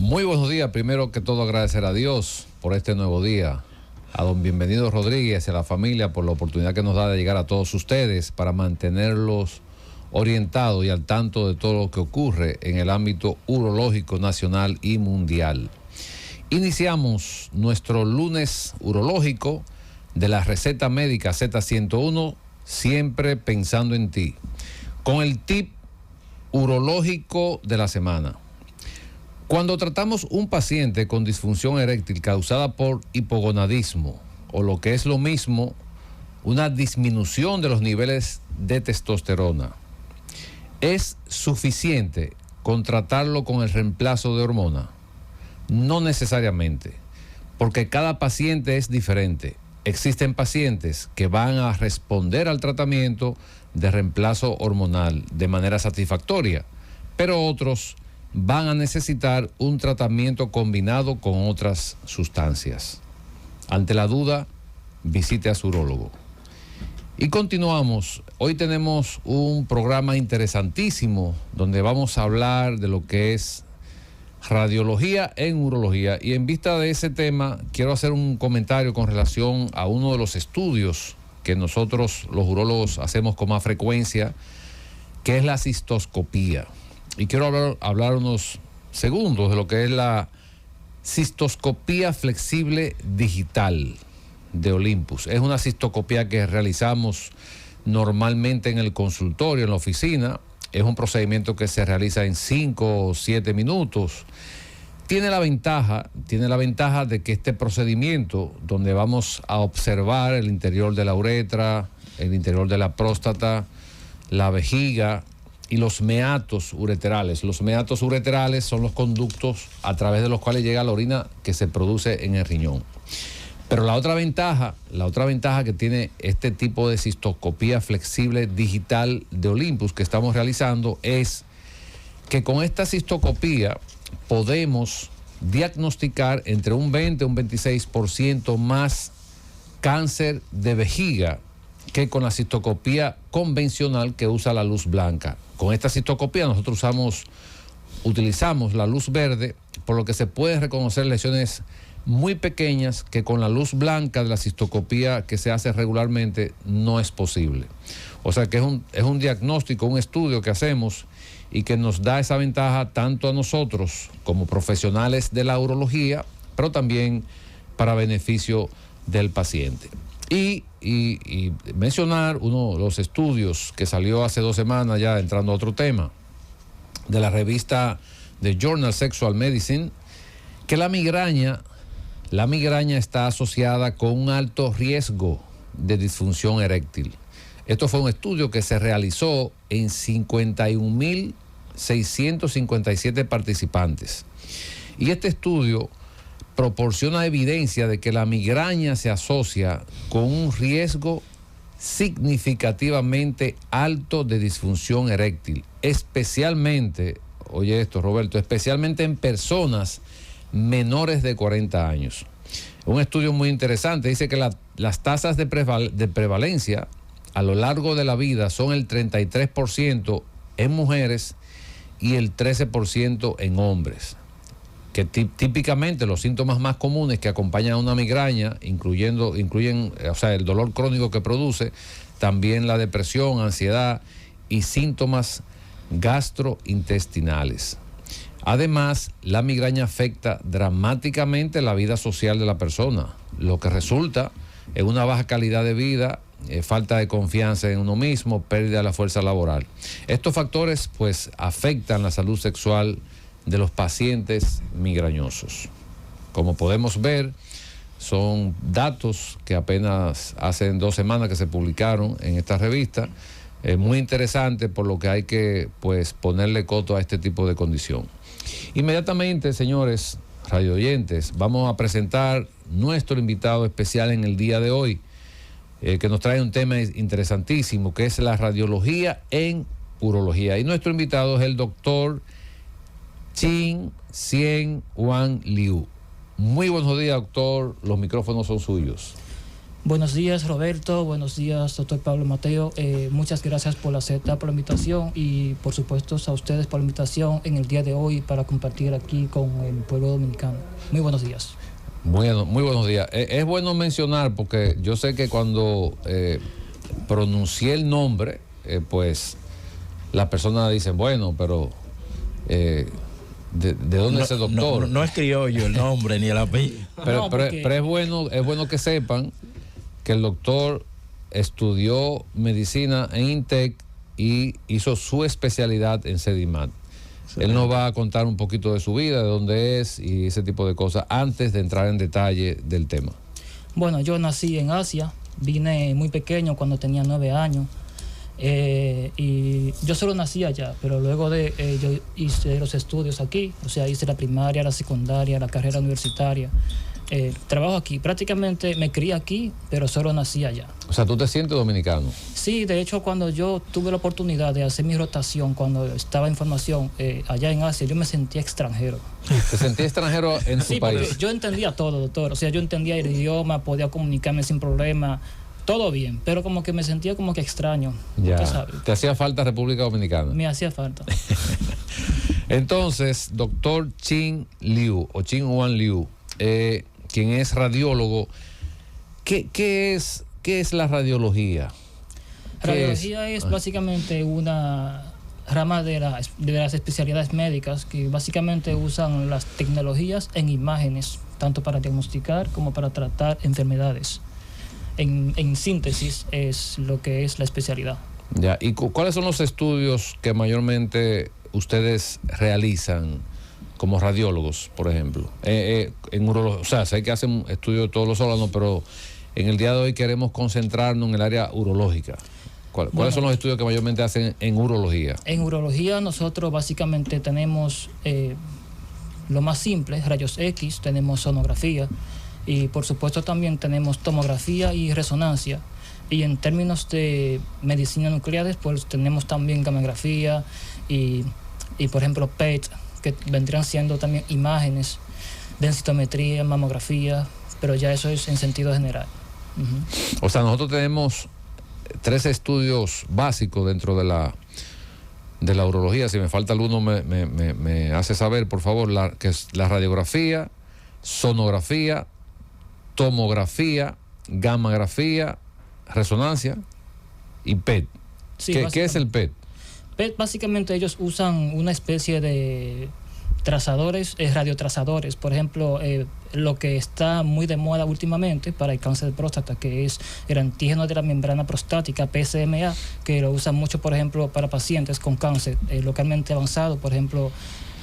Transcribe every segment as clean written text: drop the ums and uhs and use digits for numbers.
Muy buenos días. Primero que todo, agradecer a Dios por este nuevo día, a don Bienvenido Rodríguez y a la familia por la oportunidad que nos da de llegar a todos ustedes para mantenerlos orientados y al tanto de todo lo que ocurre en el ámbito urológico nacional y mundial. Iniciamos nuestro lunes urológico de la receta médica Z101, siempre pensando en ti, con el tip urológico de la semana. Cuando tratamos un paciente con disfunción eréctil causada por hipogonadismo, o lo que es lo mismo, una disminución de los niveles de testosterona, ¿es suficiente con tratarlo con el reemplazo de hormona? No necesariamente, porque cada paciente es diferente. Existen pacientes que van a responder al tratamiento de reemplazo hormonal de manera satisfactoria, pero otros van a necesitar un tratamiento combinado con otras sustancias. Ante la duda, visite a su urólogo. Y continuamos. Hoy tenemos un programa interesantísimo donde vamos a hablar de lo que es radiología en urología. Y en vista de ese tema, quiero hacer un comentario con relación a uno de los estudios que nosotros los urólogos hacemos con más frecuencia, que es la cistoscopía. Y quiero hablar unos segundos de lo que es la cistoscopía flexible digital de Olympus. Es una cistoscopía que realizamos normalmente en el consultorio, en la oficina. Es un procedimiento que se realiza en 5 o 7 minutos. Tiene la ventaja de que este procedimiento, donde vamos a observar el interior de la uretra, el interior de la próstata, la vejiga y los meatos ureterales. Los meatos ureterales son los conductos a través de los cuales llega la orina que se produce en el riñón. Pero la otra ventaja que tiene este tipo de cistoscopía flexible digital de Olympus que estamos realizando es que con esta cistoscopía podemos diagnosticar entre un 20 y un 26% más cáncer de vejiga que con la cistoscopía convencional que usa la luz blanca. Con esta cistoscopía nosotros utilizamos la luz verde, por lo que se pueden reconocer lesiones muy pequeñas que con la luz blanca de la cistoscopía que se hace regularmente no es posible. O sea que es un diagnóstico, un estudio que hacemos y que nos da esa ventaja tanto a nosotros como profesionales de la urología, pero también para beneficio del paciente. Y mencionar uno de los estudios que salió hace 2 semanas, ya entrando a otro tema, de la revista The Journal Sexual Medicine, que la migraña está asociada con un alto riesgo de disfunción eréctil. Esto fue un estudio que se realizó en 51.657 participantes. Y este estudio proporciona evidencia de que la migraña se asocia con un riesgo significativamente alto de disfunción eréctil, especialmente, oye esto Roberto, especialmente en personas menores de 40 años. Un estudio muy interesante, dice que las tasas de prevalencia a lo largo de la vida son el 33% en mujeres y el 13% en hombres. Que típicamente los síntomas más comunes que acompañan a una migraña incluyen, o sea, el dolor crónico que produce, también la depresión, ansiedad y síntomas gastrointestinales. Además, la migraña afecta dramáticamente la vida social de la persona, lo que resulta en una baja calidad de vida, falta de confianza en uno mismo, pérdida de la fuerza laboral. Estos factores pues afectan la salud sexual de los pacientes migrañosos. Como podemos ver, son datos que apenas hace 2 semanas que se publicaron en esta revista. Muy interesante, por lo que hay que pues ponerle coto a este tipo de condición. Inmediatamente, señores radioyentes, vamos a presentar nuestro invitado especial en el día de hoy, que nos trae un tema interesantísimo, que es la radiología en urología. Y nuestro invitado es el doctor Chin Hsien Huang Liu. Muy buenos días, doctor. Los micrófonos son suyos. Buenos días, Roberto. Buenos días, doctor Pablo Mateo. Muchas gracias por aceptar por la invitación y, por supuesto, a ustedes por la invitación en el día de hoy para compartir aquí con el pueblo dominicano. Muy buenos días. Bueno, muy buenos días. Es bueno mencionar porque yo sé que cuando pronuncié el nombre, pues las personas dicen, bueno, pero ¿de dónde es el doctor? No es criollo el nombre ni el apellido. Pero es bueno que sepan que el doctor estudió medicina en INTEC y hizo su especialidad en SEDIMAT. Sí. Él nos va a contar un poquito de su vida, de dónde es y ese tipo de cosas, antes de entrar en detalle del tema. Bueno, yo nací en Asia, vine muy pequeño cuando tenía 9 años. Y yo solo nací allá, pero luego yo hice los estudios aquí, o sea, hice la primaria, la secundaria, la carrera universitaria. Trabajo aquí, prácticamente me crié aquí, pero solo nací allá. O sea, ¿tú te sientes dominicano? Sí, de hecho, cuando yo tuve la oportunidad de hacer mi rotación, cuando estaba en formación allá en Asia, yo me sentía extranjero. ¿Te sentías extranjero en tu país? Sí, yo entendía todo, doctor. O sea, yo entendía el idioma, podía comunicarme sin problema. Todo bien, pero como que me sentía como que extraño. Ya. ¿Te hacía falta República Dominicana? Me hacía falta. Entonces, doctor Chin Liu, o Chin Wan Liu, quien es radiólogo, ¿qué es la radiología? Radiología es básicamente una rama de las especialidades médicas que básicamente usan las tecnologías en imágenes, tanto para diagnosticar como para tratar enfermedades. En síntesis es lo que es la especialidad. Ya, ¿y cuáles son los estudios que mayormente ustedes realizan como radiólogos, por ejemplo? En urología, o sea, sé que hacen estudios de todos los órganos, pero en el día de hoy queremos concentrarnos en el área urológica. ¿Cuáles son los estudios que mayormente hacen en urología? En urología nosotros básicamente tenemos lo más simple, rayos X, tenemos sonografía, y por supuesto también tenemos tomografía y resonancia. Y en términos de medicina nuclear, pues tenemos también gamografía y por ejemplo PET, que vendrían siendo también imágenes, densitometría, mamografía, pero ya eso es en sentido general. O sea, nosotros tenemos 3 estudios básicos dentro de la urología. Si me falta alguno me hace saber, por favor, que es la radiografía, sonografía, tomografía, gamografía, resonancia y PET. Sí, ¿Qué es el PET? PET básicamente ellos usan una especie de trazadores, radiotrazadores. Por ejemplo, lo que está muy de moda últimamente para el cáncer de próstata, que es el antígeno de la membrana prostática, PSMA, que lo usan mucho, por ejemplo, para pacientes con cáncer localmente avanzado, por ejemplo,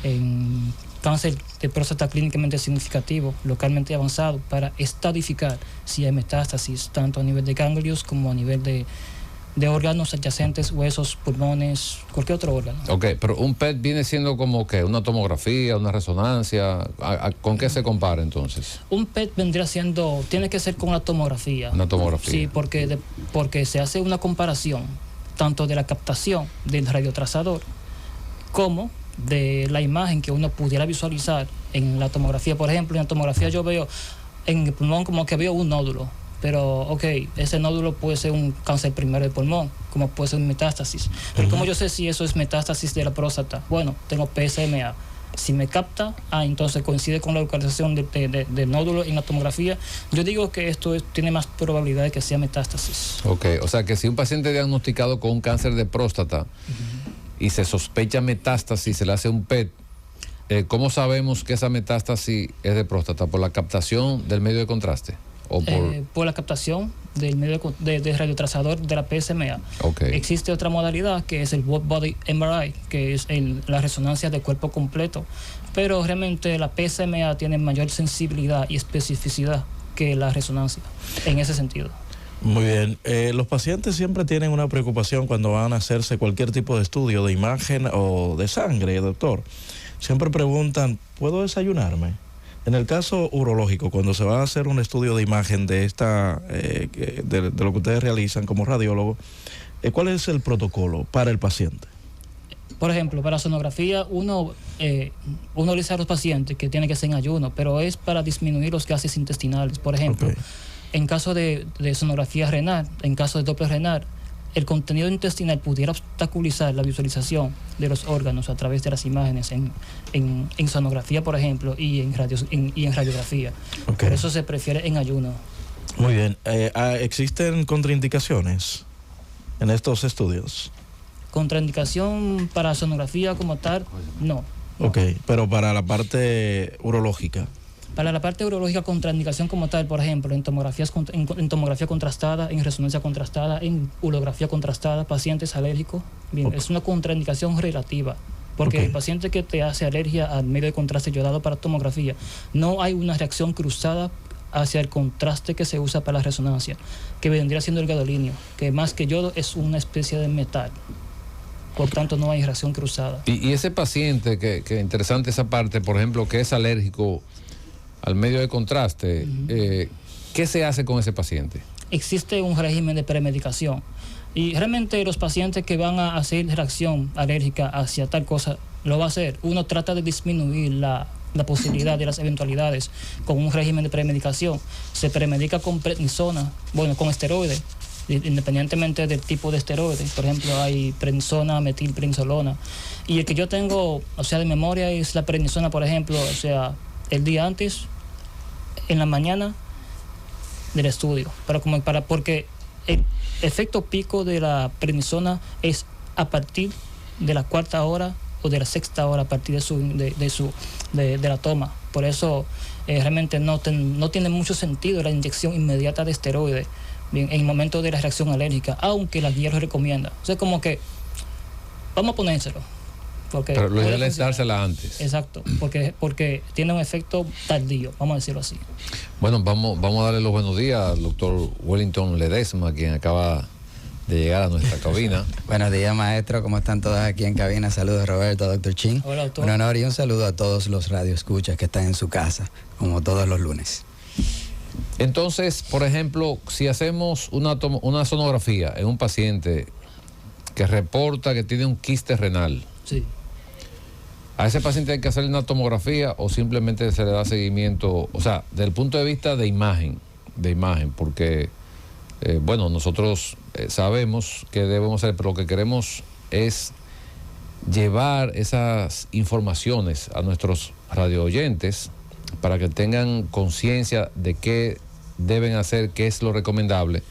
en cáncer de próstata clínicamente significativo, localmente avanzado, para estadificar si hay metástasis, tanto a nivel de ganglios como a nivel de órganos adyacentes, huesos, pulmones, cualquier otro órgano. Ok, pero un PET viene siendo como que una tomografía, una resonancia. ¿Con qué se compara entonces? Un PET tiene que ser con una tomografía. Una tomografía. Sí, porque se hace una comparación tanto de la captación del radiotrazador como de la imagen que uno pudiera visualizar en la tomografía. Por ejemplo, en la tomografía yo veo en el pulmón como que veo un nódulo, pero ok, ese nódulo puede ser un cáncer primero de pulmón, como puede ser un metástasis. Pero ¿cómo yo sé si eso es metástasis de la próstata? Bueno, tengo PSMA. Si me capta, entonces coincide con la localización del nódulo en la tomografía, yo digo que esto tiene más probabilidad de que sea metástasis. Ok, o sea que si un paciente diagnosticado con un cáncer de próstata y se sospecha metástasis, se le hace un PET, ¿cómo sabemos que esa metástasis es de próstata? ¿Por la captación del medio de contraste? ¿O por la captación del medio de radiotrazador de la PSMA. Okay. Existe otra modalidad que es el Whole Body MRI, que es la resonancia de cuerpo completo, pero realmente la PSMA tiene mayor sensibilidad y especificidad que la resonancia en ese sentido. Muy bien. Los pacientes siempre tienen una preocupación cuando van a hacerse cualquier tipo de estudio de imagen o de sangre, doctor. Siempre preguntan, ¿puedo desayunarme? En el caso urológico, cuando se va a hacer un estudio de imagen de lo que ustedes realizan como radiólogo, ¿cuál es el protocolo para el paciente? Por ejemplo, para sonografía uno le dice a los pacientes que tiene que ser en ayuno, pero es para disminuir los gases intestinales. Por ejemplo, En caso de sonografía renal, en caso de Doppler renal, el contenido intestinal pudiera obstaculizar la visualización de los órganos a través de las imágenes en sonografía, por ejemplo, y en radiografía. Okay. Por eso se prefiere en ayuno. Muy bien. ¿Existen contraindicaciones en estos estudios? Contraindicación para sonografía como tal, no. Ok, pero para la parte urológica. Para la parte urológica, contraindicación como tal, por ejemplo, en tomografía contrastada, en resonancia contrastada, en urografía contrastada, pacientes alérgicos, bien, es una contraindicación relativa, porque el paciente que te hace alergia al medio de contraste yodado para tomografía, no hay una reacción cruzada hacia el contraste que se usa para la resonancia, que vendría siendo el gadolinio, que más que yodo es una especie de metal. Por tanto, no hay reacción cruzada. Y ese paciente, que interesante esa parte, por ejemplo, que es alérgico al medio de contraste, ¿qué se hace con ese paciente? Existe un régimen de premedicación. Y realmente los pacientes que van a hacer reacción alérgica hacia tal cosa, lo va a hacer. Uno trata de disminuir la posibilidad de las eventualidades con un régimen de premedicación. Se premedica con prednisona, bueno, con esteroides, independientemente del tipo de esteroide. Por ejemplo, hay prednisona, metilprednisolona. Y el que yo tengo, o sea, de memoria es la prednisona, por ejemplo, o sea, el día antes, en la mañana del estudio. Porque el efecto pico de la prednisona es a partir de la 4ª hora o de la 6ª hora a partir de la toma. Por eso realmente no tiene mucho sentido la inyección inmediata de esteroides en el momento de la reacción alérgica, aunque la guía lo recomienda. O sea, como que vamos a ponérselo. Pero lo ideal es dársela antes. Exacto, porque tiene un efecto tardío, vamos a decirlo así. Bueno, vamos a darle los buenos días al doctor Wellington Ledesma, quien acaba de llegar a nuestra cabina. Buenos días, maestro. ¿Cómo están todos aquí en cabina? Saludos, Roberto, doctor Chin. Hola, doctor. Un honor y un saludo a todos los radioescuchas que están en su casa, como todos los lunes. Entonces, por ejemplo, si hacemos una sonografía en un paciente que reporta que tiene un quiste renal, sí, ¿a ese paciente hay que hacerle una tomografía o simplemente se le da seguimiento? O sea, desde el punto de vista de imagen, porque, bueno, nosotros sabemos que debemos hacer, pero lo que queremos es llevar esas informaciones a nuestros radio oyentes para que tengan conciencia de qué deben hacer, qué es lo recomendable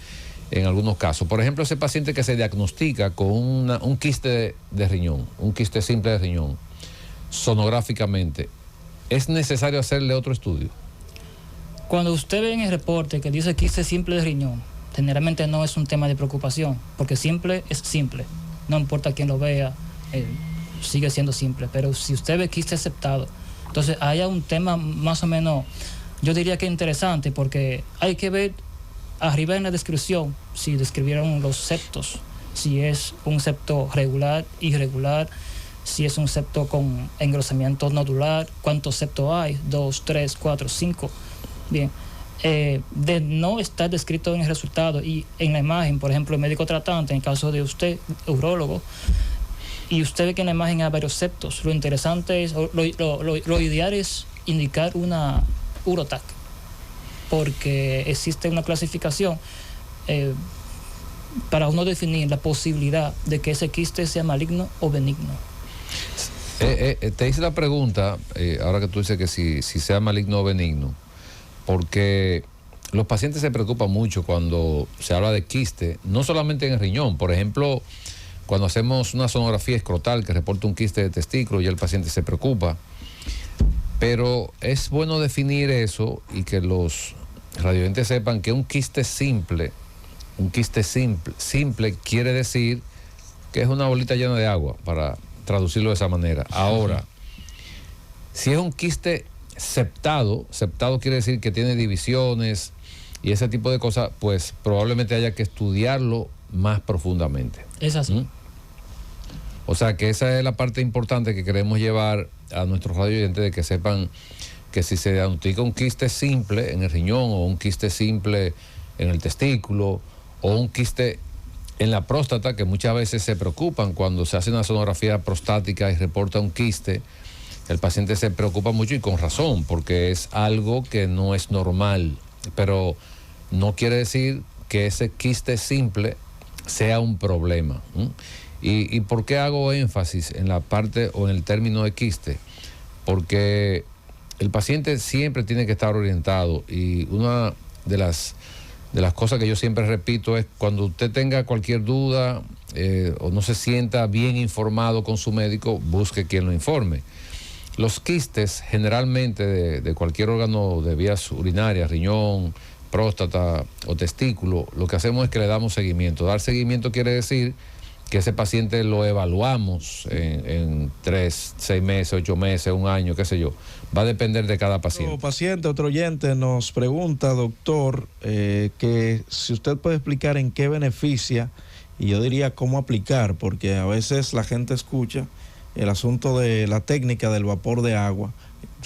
en algunos casos. Por ejemplo, ese paciente que se diagnostica con un quiste de riñón, un quiste simple de riñón, sonográficamente, ¿es necesario hacerle otro estudio? Cuando usted ve en el reporte que dice quiste simple de riñón, generalmente no es un tema de preocupación, porque simple es simple, no importa quién lo vea, sigue siendo simple. Pero si usted ve quiste aceptado, entonces hay un tema más o menos, yo diría que interesante, porque hay que ver arriba en la descripción si describieron los septos, si es un septo regular, irregular, si es un septo con engrosamiento nodular, cuántos septos hay, 2, 3, 4, 5. Bien, de no estar descrito en el resultado y en la imagen, por ejemplo, el médico tratante, en el caso de usted, urólogo, y usted ve que en la imagen hay varios septos, lo interesante es, lo ideal es indicar una urotac, porque existe una clasificación para uno definir la posibilidad de que ese quiste sea maligno o benigno. Te hice la pregunta, ahora que tú dices que si sea maligno o benigno, porque los pacientes se preocupan mucho cuando se habla de quiste, no solamente en el riñón. Por ejemplo, cuando hacemos una sonografía escrotal que reporta un quiste de testículo, ya el paciente se preocupa. Pero es bueno definir eso y que los radioyentes sepan que un quiste simple quiere decir que es una bolita llena de agua, para traducirlo de esa manera. Ahora, si es un quiste septado quiere decir que tiene divisiones y ese tipo de cosas, pues probablemente haya que estudiarlo más profundamente. Es así. O sea que esa es la parte importante que queremos llevar a nuestros radioyentes, de que sepan que si se diagnostica un quiste simple en el riñón, o un quiste simple en el testículo, o un quiste en la próstata, que muchas veces se preocupan cuando se hace una sonografía prostática y reporta un quiste, el paciente se preocupa mucho, y con razón, porque es algo que no es normal. Pero no quiere decir que ese quiste simple sea un problema. ¿Y por qué hago énfasis en la parte o en el término de quiste? Porque el paciente siempre tiene que estar orientado, y una de las cosas que yo siempre repito es: cuando usted tenga cualquier duda o no se sienta bien informado con su médico, busque quien lo informe. Los quistes generalmente de cualquier órgano de vías urinarias, riñón, próstata o testículo, lo que hacemos es que le damos seguimiento. Dar seguimiento quiere decir que ese paciente lo evaluamos en 3, 6 meses, 8 meses, un año, qué sé yo. Va a depender de cada paciente. Otro oyente nos pregunta, doctor, que si usted puede explicar en qué beneficia, y yo diría cómo aplicar, porque a veces la gente escucha el asunto de la técnica del vapor de agua.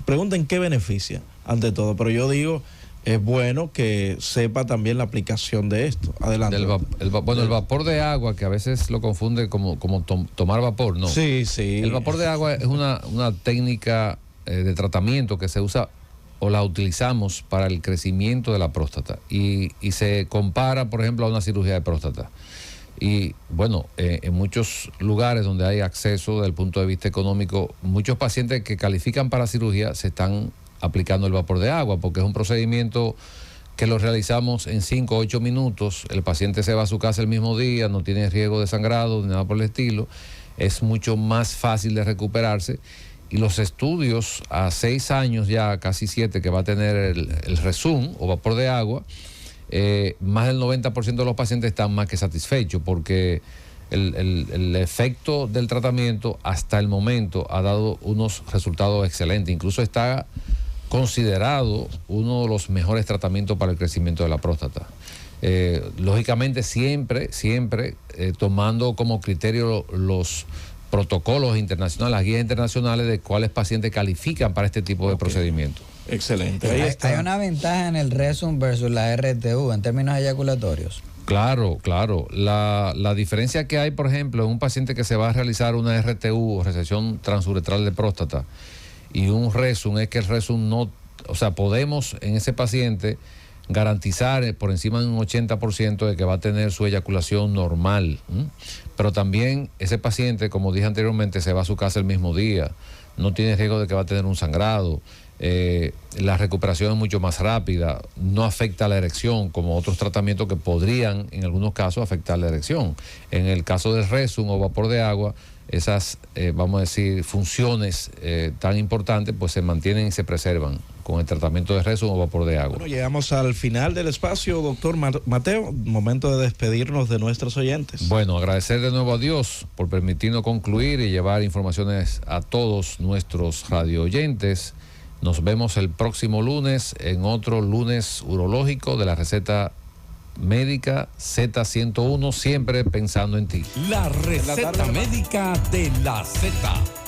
Pregunta en qué beneficia, ante todo, pero yo digo, es bueno que sepa también la aplicación de esto. Adelante. El vapor de agua, que a veces lo confunde como tomar vapor, ¿no? Sí, sí. El vapor de agua es una técnica de tratamiento que se usa o la utilizamos para el crecimiento de la próstata, y se compara, por ejemplo, a una cirugía de próstata. Y bueno, en muchos lugares donde hay acceso desde el punto de vista económico, muchos pacientes que califican para cirugía se están aplicando el vapor de agua, porque es un procedimiento que lo realizamos en 5 o 8 minutos. El paciente se va a su casa el mismo día, no tiene riesgo de sangrado ni nada por el estilo. Es mucho más fácil de recuperarse, y los estudios a 6 años, ya casi 7, que va a tener el Rezum o vapor de agua, más del 90% de los pacientes están más que satisfechos, porque el efecto del tratamiento hasta el momento ha dado unos resultados excelentes. Incluso está considerado uno de los mejores tratamientos para el crecimiento de la próstata. Lógicamente siempre tomando como criterio los protocolos internacionales, las guías internacionales de cuáles pacientes califican para este tipo de procedimientos. Excelente. Ahí está. Hay una ventaja en el Rezum versus la RTU en términos eyaculatorios. Claro. La diferencia que hay, por ejemplo, en un paciente que se va a realizar una RTU o resección transuretral de próstata y un Rezum, es que el Rezum no, o sea, podemos en ese paciente garantizar por encima de un 80% de que va a tener su eyaculación normal. Pero también ese paciente, como dije anteriormente, se va a su casa el mismo día, no tiene riesgo de que va a tener un sangrado. La recuperación es mucho más rápida, no afecta a la erección como otros tratamientos que podrían en algunos casos afectar la erección. En el caso del Rezum o vapor de agua, esas, vamos a decir, funciones tan importantes, pues se mantienen y se preservan con el tratamiento de Rezum o vapor de agua. Bueno, llegamos al final del espacio, doctor Mateo, momento de despedirnos de nuestros oyentes. Bueno, agradecer de nuevo a Dios por permitirnos concluir y llevar informaciones a todos nuestros radio oyentes. Nos vemos el próximo lunes en otro lunes urológico de la receta médica Z101, siempre pensando en ti. La receta médica de la Z.